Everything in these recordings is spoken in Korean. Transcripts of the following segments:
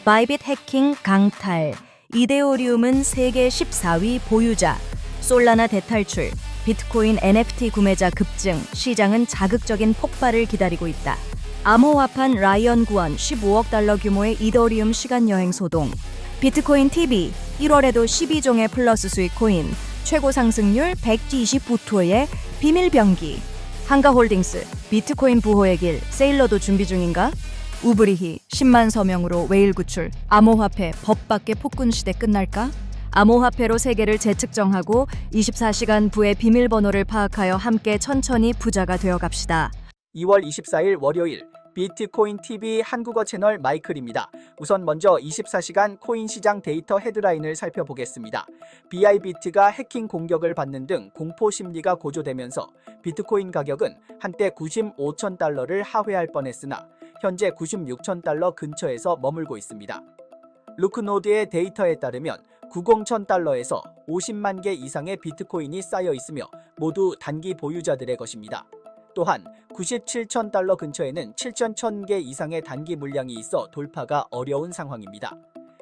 바이빗 해킹 강탈, 이데오리움은 세계 14위 보유자, 솔라나 대탈출, 비트코인 NFT 구매자 급증, 시장은 자극적인 폭발을 기다리고 있다. 암호화판 라이언 구원 15억 달러 규모의 이더리움 시간여행 소동, 비트코인 TV 1월에도 12종의 플러스 수익 코인, 최고 상승률 129%의 비밀 병기, 한가홀딩스 비트코인 부호의 길, 세일러도 준비 중인가? 우브리히 10만 서명으로 웨일 구출, 암호화폐 법밖에 폭군 시대 끝날까? 암호화폐로 세계를 재측정하고 24시간 부의 비밀번호를 파악하여 함께 천천히 부자가 되어 갑시다. 2월 24일 월요일 비트코인 TV 한국어 채널 마이클입니다. 우선 먼저 24시간 코인 시장 데이터 헤드라인을 살펴보겠습니다. 비아이비트가 해킹 공격을 받는 등 공포 심리가 고조되면서 비트코인 가격은 한때 95,000달러를 하회할 뻔했으나 현재 96,000달러 근처에서 머물고 있습니다. 루크노드의 데이터에 따르면 90,000달러에서 50만 개 이상의 비트코인이 쌓여 있으며 모두 단기 보유자들의 것입니다. 또한 97,000달러 근처에는 7,100개 이상의 단기 물량이 있어 돌파가 어려운 상황입니다.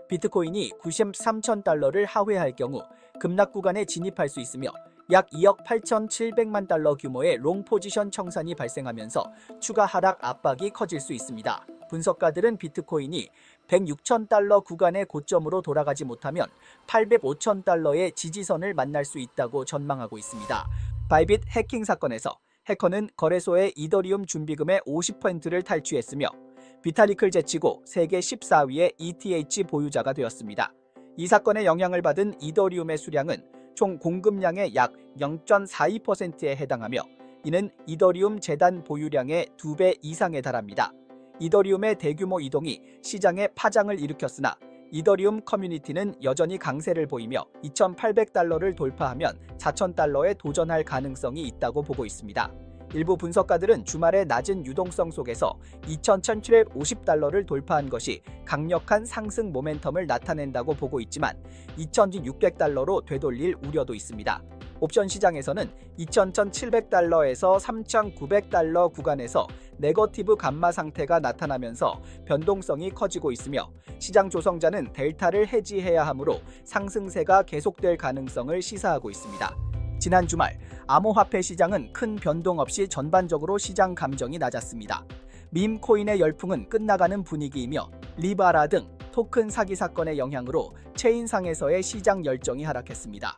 비트코인이 93,000달러를 하회할 경우 급락 구간에 진입할 수 있으며 약 2억 8,700만 달러 규모의 롱 포지션 청산이 발생하면서 추가 하락 압박이 커질 수 있습니다. 분석가들은 비트코인이 106,000달러 구간의 고점으로 돌아가지 못하면 805,000달러의 지지선을 만날 수 있다고 전망하고 있습니다. 바이빗 해킹 사건에서 해커는 거래소의 이더리움 준비금의 50%를 탈취했으며 비타리크를 제치고 세계 14위의 ETH 보유자가 되었습니다. 이 사건의 영향을 받은 이더리움의 수량은 총 공급량의 약 0.42%에 해당하며 이는 이더리움 재단 보유량의 2배 이상에 달합니다. 이더리움의 대규모 이동이 시장에 파장을 일으켰으나 이더리움 커뮤니티는 여전히 강세를 보이며 2,800달러를 돌파하면 4,000달러에 도전할 가능성이 있다고 보고 있습니다. 일부 분석가들은 주말의 낮은 유동성 속에서 2,750달러를 돌파한 것이 강력한 상승 모멘텀을 나타낸다고 보고 있지만 2,600달러로 되돌릴 우려도 있습니다. 옵션 시장에서는 2,700달러에서 3,900달러 구간에서 네거티브 감마 상태가 나타나면서 변동성이 커지고 있으며 시장 조성자는 델타를 해지해야 하므로 상승세가 계속될 가능성을 시사하고 있습니다. 지난 주말 암호화폐 시장은 큰 변동 없이 전반적으로 시장 감정이 낮았습니다. 밈 코인의 열풍은 끝나가는 분위기이며 리바라 등 토큰 사기 사건의 영향으로 체인상에서의 시장 열정이 하락했습니다.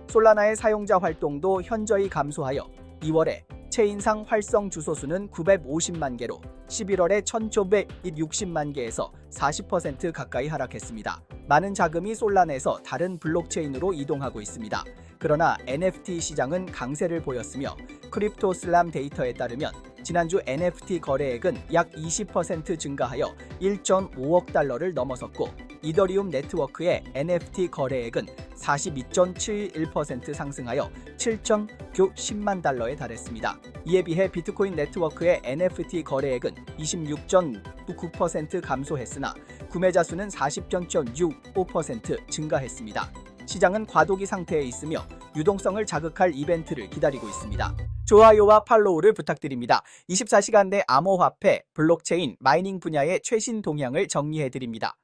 솔라나의 사용자 활동도 현저히 감소하여 2월에 체인상 활성 주소 수는 950만 개로 11월에 1,960만 개에서 40% 가까이 하락했습니다. 많은 자금이 솔라나에서 다른 블록체인으로 이동하고 있습니다. 그러나 NFT 시장은 강세를 보였으며 크립토슬람 데이터에 따르면 지난주 NFT 거래액은 약 20% 증가하여 1.5억 달러를 넘어섰고 이더리움 네트워크의 NFT 거래액은 42.71% 상승하여 7,010만 달러에 달했습니다. 이에 비해 비트코인 네트워크의 NFT 거래액은 26.9% 감소했으나 구매자 수는 40.65% 증가했습니다. 시장은 과도기 상태에 있으며 유동성을 자극할 이벤트를 기다리고 있습니다. 좋아요와 팔로우를 부탁드립니다. 24시간 내 암호화폐, 블록체인, 마이닝 분야의 최신 동향을 정리해드립니다.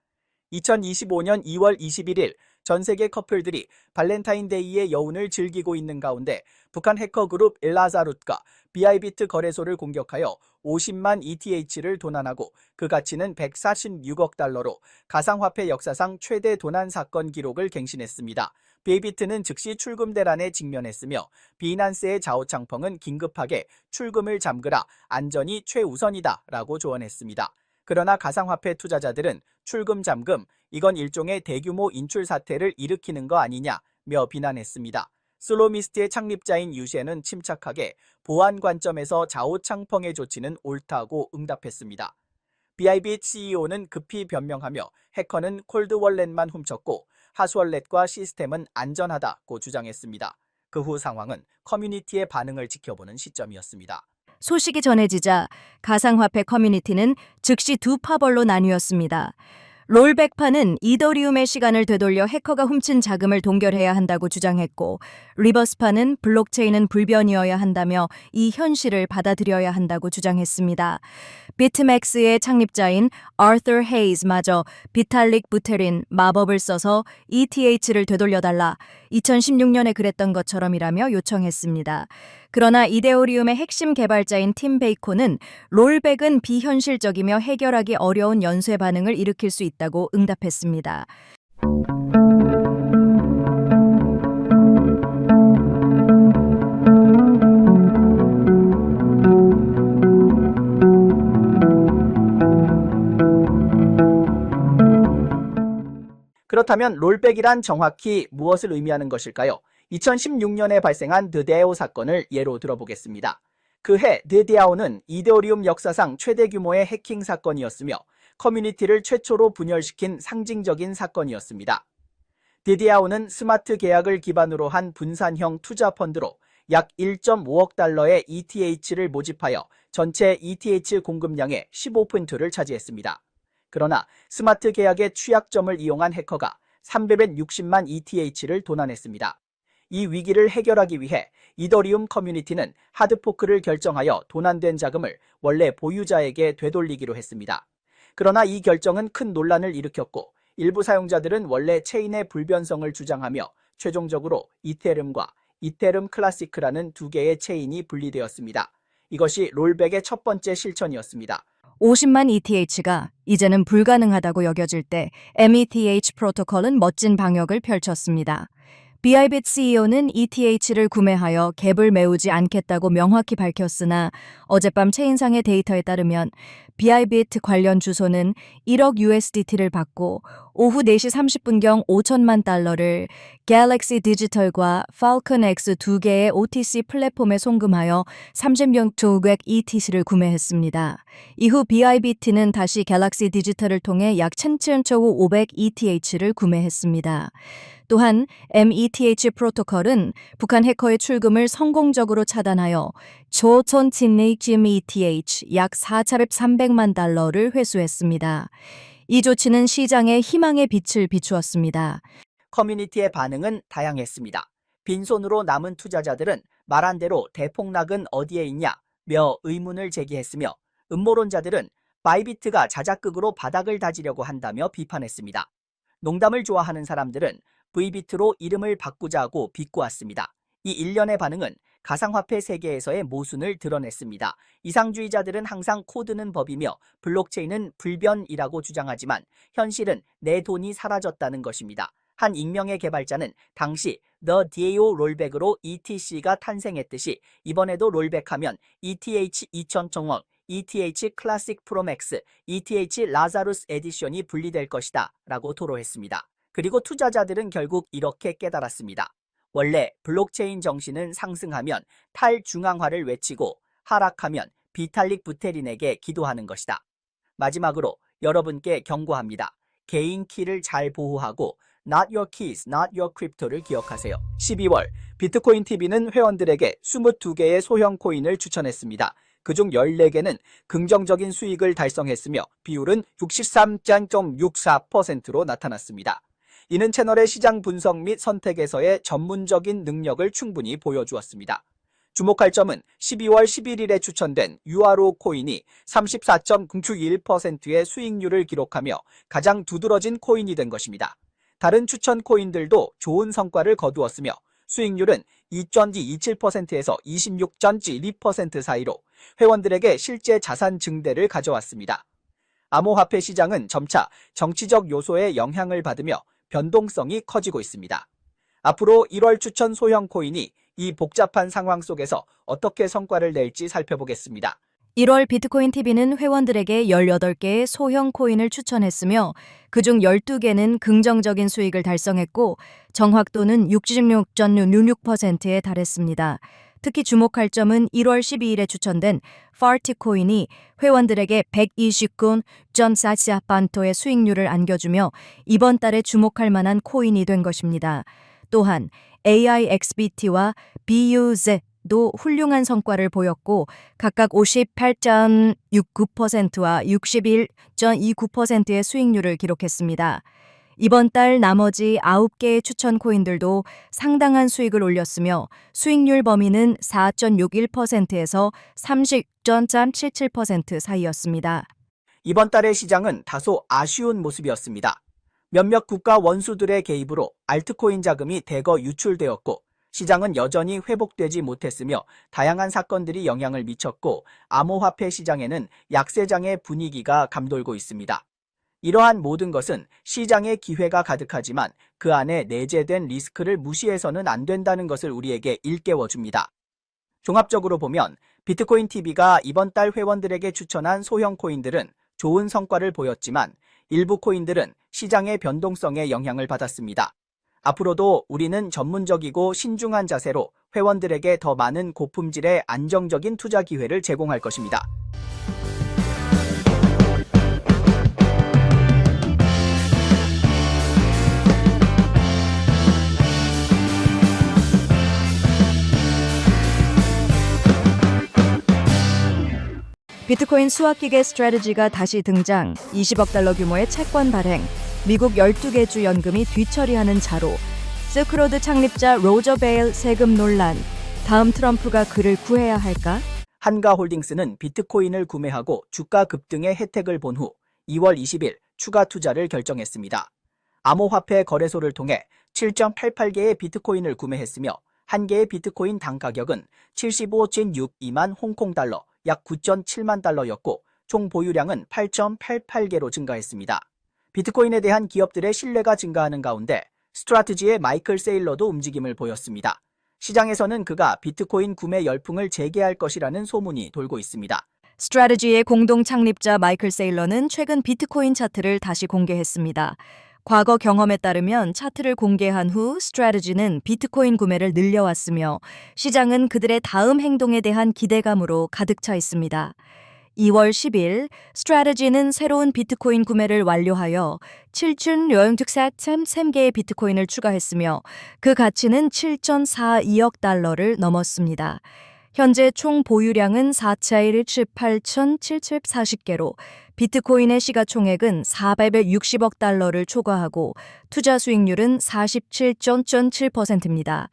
2025년 2월 21일 전 세계 커플들이 발렌타인데이의 여운을 즐기고 있는 가운데 북한 해커 그룹 일라자룻과 비아이비트 거래소를 공격하여 50만 ETH를 도난하고 그 가치는 146억 달러로 가상화폐 역사상 최대 도난 사건 기록을 갱신했습니다. 비아이비트는 즉시 출금 대란에 직면했으며 비난스의 자오창펑은 긴급하게 출금을 잠그라, 안전이 최우선이다 라고 조언했습니다. 그러나 가상화폐 투자자들은 출금 잠금, 이건 일종의 대규모 인출 사태를 일으키는 거 아니냐며 비난했습니다. 슬로미스트의 창립자인 유시엔은 침착하게 보안 관점에서 자오창펑의 조치는 옳다고 응답했습니다. 비아이빗 CEO는 급히 변명하며 해커는 콜드월렛만 훔쳤고 하수월렛과 시스템은 안전하다고 주장했습니다. 그 후 상황은 커뮤니티의 반응을 지켜보는 시점이었습니다. 소식이 전해지자 가상화폐 커뮤니티는 즉시 두 파벌로 나뉘었습니다. 롤백파는 이더리움의 시간을 되돌려 해커가 훔친 자금을 동결해야 한다고 주장했고, 리버스파는 블록체인은 불변이어야 한다며 이 현실을 받아들여야 한다고 주장했습니다. 비트맥스의 창립자인 아처 헤이즈마저 비탈릭 부테린 마법을 써서 ETH를 되돌려달라 2016년에 그랬던 것처럼이라며 요청했습니다. 그러나 이데오리움의 핵심 개발자인 팀 베이코는 롤백은 비현실적이며 해결하기 어려운 연쇄 반응을 일으킬 수 있다고 응답했습니다. 그렇다면 롤백이란 정확히 무엇을 의미하는 것일까요? 2016년에 발생한 드데오 사건을 예로 들어보겠습니다. 그해 드데오는 이데오리움 역사상 최대 규모의 해킹 사건이었으며 커뮤니티를 최초로 분열시킨 상징적인 사건이었습니다. 드데오는 스마트 계약을 기반으로 한 분산형 투자 펀드로 약 1.5억 달러의 ETH를 모집하여 전체 ETH 공급량의 15%를 차지했습니다. 그러나 스마트 계약의 취약점을 이용한 해커가 360만 ETH를 도난했습니다. 이 위기를 해결하기 위해 이더리움 커뮤니티는 하드포크를 결정하여 도난된 자금을 원래 보유자에게 되돌리기로 했습니다. 그러나 이 결정은 큰 논란을 일으켰고 일부 사용자들은 원래 체인의 불변성을 주장하며 최종적으로 이테름과 이테름 클래식라는 두 개의 체인이 분리되었습니다. 이것이 롤백의 첫 번째 실천이었습니다. 50만 ETH가 이제는 불가능하다고 여겨질 때 METH 프로토콜은 멋진 방역을 펼쳤습니다. 비아이빗 CEO는 ETH를 구매하여 갭을 메우지 않겠다고 명확히 밝혔으나 어젯밤 체인상의 데이터에 따르면 비아이빗 관련 주소는 1억 USDT를 받고 오후 4시 30분경 5천만 달러를 갤럭시 디지털과 팔컨 X 두 개의 OTC 플랫폼에 송금하여 30명 ETH를 구매했습니다. 이후 비아이빗는 다시 갤럭시 디지털을 통해 약 1,500 ETH를 구매했습니다. 또한 METH 프로토콜은 북한 해커의 출금을 성공적으로 차단하여 조선 진액짐 ETH 약 4,300만 달러를 회수했습니다. 이 조치는 시장에 희망의 빛을 비추었습니다. 커뮤니티의 반응은 다양했습니다. 빈손으로 남은 투자자들은 말한 대로 대폭락은 어디에 있냐며 의문을 제기했으며 음모론자들은 바이비트가 자작극으로 바닥을 다지려고 한다며 비판했습니다. 농담을 좋아하는 사람들은 V비트로 이름을 바꾸자고 비꼬았습니다. 이 일련의 반응은 가상화폐 세계에서의 모순을 드러냈습니다. 이상주의자들은 항상 코드는 법이며 블록체인은 불변이라고 주장하지만 현실은 내 돈이 사라졌다는 것입니다. 한 익명의 개발자는 당시 The DAO 롤백으로 ETC가 탄생했듯이 이번에도 롤백하면 ETH 2000, ETH 클래식 프로맥스, ETH 라자루스 에디션이 분리될 것이다 라고 토로했습니다. 그리고 투자자들은 결국 이렇게 깨달았습니다. 원래 블록체인 정신은 상승하면 탈중앙화를 외치고 하락하면 비탈릭 부테린에게 기도하는 것이다. 마지막으로 여러분께 경고합니다. 개인 키를 잘 보호하고 Not your keys, not your crypto를 기억하세요. 12월 비트코인 TV는 회원들에게 22개의 소형 코인을 추천했습니다. 그중 14개는 긍정적인 수익을 달성했으며 비율은 63.64%로 나타났습니다. 이는 채널의 시장 분석 및 선택에서의 전문적인 능력을 충분히 보여주었습니다. 주목할 점은 12월 11일에 추천된 URO 코인이 34.01%의 수익률을 기록하며 가장 두드러진 코인이 된 것입니다. 다른 추천 코인들도 좋은 성과를 거두었으며 수익률은 2.27%에서 26.12% 사이로 회원들에게 실제 자산 증대를 가져왔습니다. 암호화폐 시장은 점차 정치적 요소의 영향을 받으며 변동성이 커지고 있습니다. 앞으로 1월 추천 소형 코인이 이 복잡한 상황 속에서 어떻게 성과를 낼지 살펴보겠습니다. 1월 비트코인 TV는 회원들에게 18개의 소형 코인을 추천했으며 그중 12개는 긍정적인 수익을 달성했고 정확도는 66.66%에 달했습니다. 특히 주목할 점은 1월 12일에 추천된 파티 코인이 회원들에게 129.44%의 수익률을 안겨주며 이번 달에 주목할 만한 코인이 된 것입니다. 또한 AIXBT와 BUZ 도 훌륭한 성과를 보였고 각각 58.69%와 61.29%의 수익률을 기록했습니다. 이번 달 나머지 9개의 추천 코인들도 상당한 수익을 올렸으며 수익률 범위는 4.61%에서 30.77% 사이였습니다. 이번 달의 시장은 다소 아쉬운 모습이었습니다. 몇몇 국가 원수들의 개입으로 알트코인 자금이 대거 유출되었고 시장은 여전히 회복되지 못했으며 다양한 사건들이 영향을 미쳤고 암호화폐 시장에는 약세장의 분위기가 감돌고 있습니다. 이러한 모든 것은 시장에 기회가 가득하지만 그 안에 내재된 리스크를 무시해서는 안 된다는 것을 우리에게 일깨워줍니다. 종합적으로 보면 비트코인 TV가 이번 달 회원들에게 추천한 소형 코인들은 좋은 성과를 보였지만 일부 코인들은 시장의 변동성에 영향을 받았습니다. 앞으로도 우리는 전문적이고 신중한 자세로 회원들에게 더 많은 고품질의 안정적인 투자 기회를 제공할 것입니다. 비트코인 수학기계 스트래티지가 다시 등장, 20억 달러 규모의 채권 발행, 미국 12개 주 연금이 뒤처리하는 자로, 실크로드 창립자 로저 베일 세금 논란, 다음 트럼프가 그를 구해야 할까? 한가홀딩스는 비트코인을 구매하고 주가 급등의 혜택을 본 후 2월 20일 추가 투자를 결정했습니다. 암호화폐 거래소를 통해 7.88개의 비트코인을 구매했으며 한 개의 비트코인 당 가격은 75.62만 홍콩 달러, 약 9.7만 달러였고 총 보유량은 8.88개로 증가했습니다. 비트코인에 대한 기업들의 신뢰가 증가하는 가운데 스트라티지의 마이클 세일러도 움직임을 보였습니다. 시장에서는 그가 비트코인 구매 열풍을 재개할 것이라는 소문이 돌고 있습니다. 스트래티지의 공동 창립자 마이클 세일러는 최근 비트코인 차트를 다시 공개했습니다. 과거 경험에 따르면 차트를 공개한 후 스트래티지는 비트코인 구매를 늘려왔으며 시장은 그들의 다음 행동에 대한 기대감으로 가득 차 있습니다. 2월 10일 스트래티지는 새로운 비트코인 구매를 완료하여 7,643개의 비트코인을 추가했으며 그 가치는 7.42억 달러를 넘었습니다. 현재 총 보유량은 4,840개로 비트코인의 시가총액은 460억 달러를 초과하고 투자 수익률은 47.7%입니다.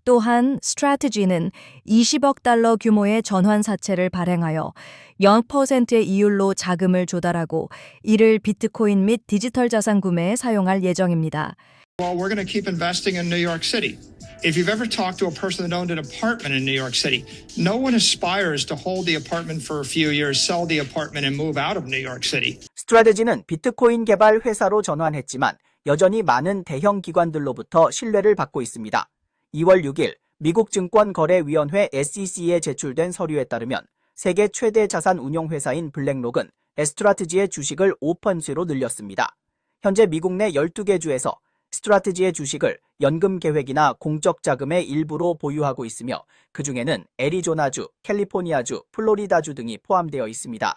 또한 스트래티지는 20억 달러 규모의 전환사채를 발행하여 0%의 이율로 자금을 조달하고 이를 비트코인 및 디지털 자산 구매에 사용할 예정입니다. Well, we're going to keep investing in New York City. If you've ever talked to a person that owned an apartment in New York City, no one aspires to hold the apartment for a few years, sell the apartment, and move out of New York City. 스트래티지는 비트코인 개발 회사로 전환했지만 여전히 많은 대형 기관들로부터 신뢰를 받고 있습니다. 2월 6일 미국 증권거래위원회 SEC에 제출된 서류에 따르면 세계 최대 자산 운용회사인 블랙록은 스트래티지의 주식을 5%로 늘렸습니다. 현재 미국 내 12개 주에서 스트래티지의 주식을 연금 계획이나 공적 자금의 일부로 보유하고 있으며 그중에는 애리조나주, 캘리포니아주, 플로리다주 등이 포함되어 있습니다.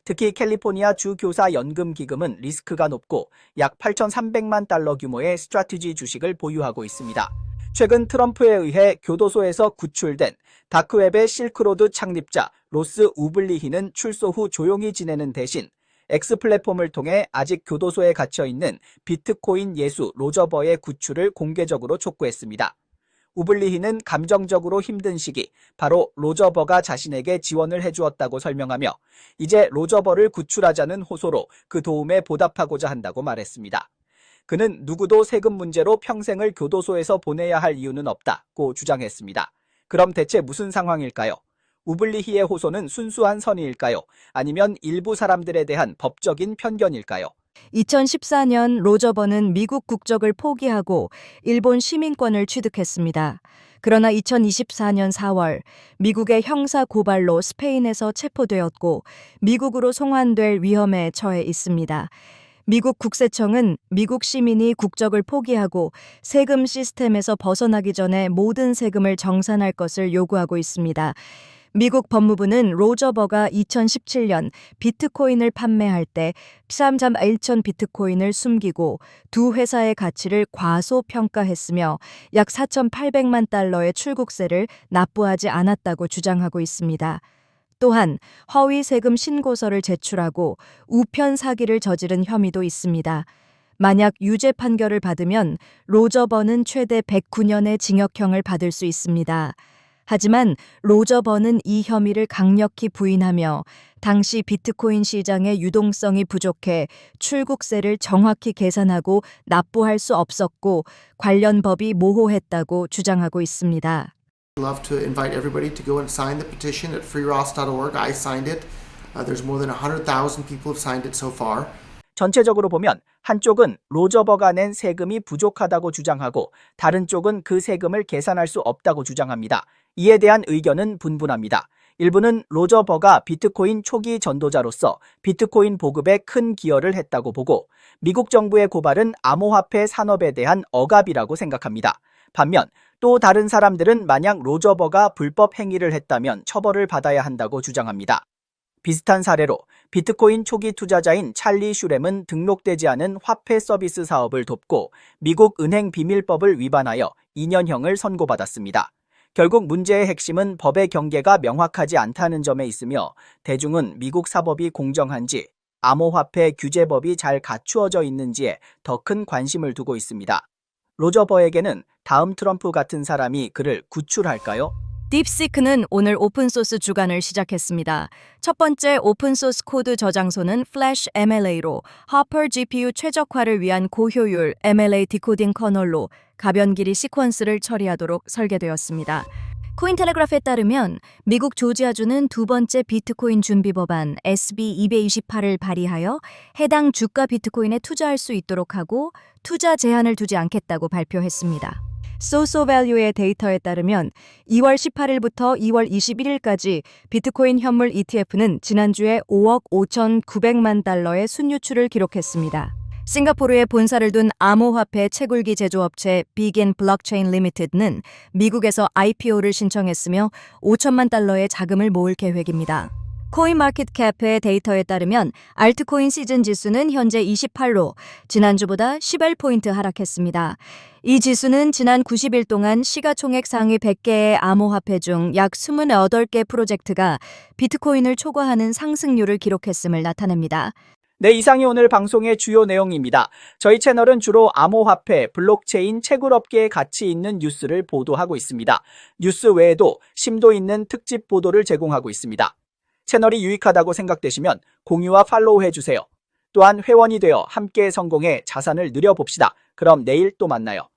특히 캘리포니아 주 교사 연금 기금은 리스크가 높고 약 8,300만 달러 규모의 스트래티지 주식을 보유하고 있습니다. 최근 트럼프에 의해 교도소에서 구출된 다크웹의 실크로드 창립자 로스 우블리히는 출소 후 조용히 지내는 대신 X 플랫폼을 통해 아직 교도소에 갇혀 있는 비트코인 예수 로저버의 구출을 공개적으로 촉구했습니다. 우블리히는 감정적으로 힘든 시기, 바로 로저버가 자신에게 지원을 해주었다고 설명하며 이제 로저버를 구출하자는 호소로 그 도움에 보답하고자 한다고 말했습니다. 그는 누구도 세금 문제로 평생을 교도소에서 보내야 할 이유는 없다고 주장했습니다. 그럼 대체 무슨 상황일까요? 우블리히의 호소는 순수한 선의일까요? 아니면 일부 사람들에 대한 법적인 편견일까요? 2014년 로저버는 미국 국적을 포기하고 일본 시민권을 취득했습니다. 그러나 2024년 4월 미국의 형사 고발로 스페인에서 체포되었고 미국으로 송환될 위험에 처해 있습니다. 미국 국세청은 미국 시민이 국적을 포기하고 세금 시스템에서 벗어나기 전에 모든 세금을 정산할 것을 요구하고 있습니다. 미국 법무부는 로저 버가 2017년 비트코인을 판매할 때 3.1천 비트코인을 숨기고 두 회사의 가치를 과소평가했으며 약 4,800만 달러의 출국세를 납부하지 않았다고 주장하고 있습니다. 또한 허위 세금 신고서를 제출하고 우편 사기를 저지른 혐의도 있습니다. 만약 유죄 판결을 받으면 로저 버는 최대 109년의 징역형을 받을 수 있습니다. 하지만 로저 버는 이 혐의를 강력히 부인하며 당시 비트코인 시장의 유동성이 부족해 출국세를 정확히 계산하고 납부할 수 없었고 관련 법이 모호했다고 주장하고 있습니다. I'd love to invite everybody to go and sign the petition at freeross.org. I signed it. There's more than 100,000 people have signed it so far. 전체적으로 보면 한쪽은 로저 버가 낸 세금이 부족하다고 주장하고 다른 쪽은 그 세금을 계산할 수 없다고 주장합니다. 이에 대한 의견은 분분합니다. 일부는 로저 버가 비트코인 초기 전도자로서 비트코인 보급에 큰 기여를 했다고 보고 미국 정부의 고발은 암호화폐 산업에 대한 억압이라고 생각합니다. 반면 또 다른 사람들은 만약 로저 버가 불법 행위를 했다면 처벌을 받아야 한다고 주장합니다. 비슷한 사례로 비트코인 초기 투자자인 찰리 슈렘은 등록되지 않은 화폐 서비스 사업을 돕고 미국 은행 비밀법을 위반하여 2년형을 선고받았습니다. 결국 문제의 핵심은 법의 경계가 명확하지 않다는 점에 있으며 대중은 미국 사법이 공정한지 암호화폐 규제법이 잘 갖추어져 있는지에 더 큰 관심을 두고 있습니다. 로저 버에게는 다음 트럼프 같은 사람이 그를 구출할까요? 딥시크는 오늘 오픈소스 주간을 시작했습니다. 첫 번째 오픈소스 코드 저장소는 Flash MLA로 Hopper GPU 최적화를 위한 고효율 MLA 디코딩 커널로 가변 길이 시퀀스를 처리하도록 설계되었습니다. 코인텔레그래프에 따르면 미국 조지아주는 두 번째 비트코인 준비 법안 SB 228을 발의하여 해당 주가 비트코인에 투자할 수 있도록 하고 투자 제한을 두지 않겠다고 발표했습니다. 소소밸류의 데이터에 따르면 2월 18일부터 2월 21일까지 비트코인 현물 ETF는 지난주에 5억 5,900만 달러의 순유출을 기록했습니다. 싱가포르에 본사를 둔 암호화폐 채굴기 제조업체 비긴 블록체인 리미티드는 미국에서 IPO를 신청했으며 5천만 달러의 자금을 모을 계획입니다. 코인마켓캡의 데이터에 따르면 알트코인 시즌 지수는 현재 28로 지난주보다 11포인트 하락했습니다. 이 지수는 지난 90일 동안 시가총액 상위 100개의 암호화폐 중 약 28개 프로젝트가 비트코인을 초과하는 상승률을 기록했음을 나타냅니다. 네, 이상이 오늘 방송의 주요 내용입니다. 저희 채널은 주로 암호화폐, 블록체인, 채굴업계에 가치 있는 뉴스를 보도하고 있습니다. 뉴스 외에도 심도 있는 특집 보도를 제공하고 있습니다. 채널이 유익하다고 생각되시면 공유와 팔로우 해주세요. 또한 회원이 되어 함께 성공해 자산을 늘려봅시다. 그럼 내일 또 만나요.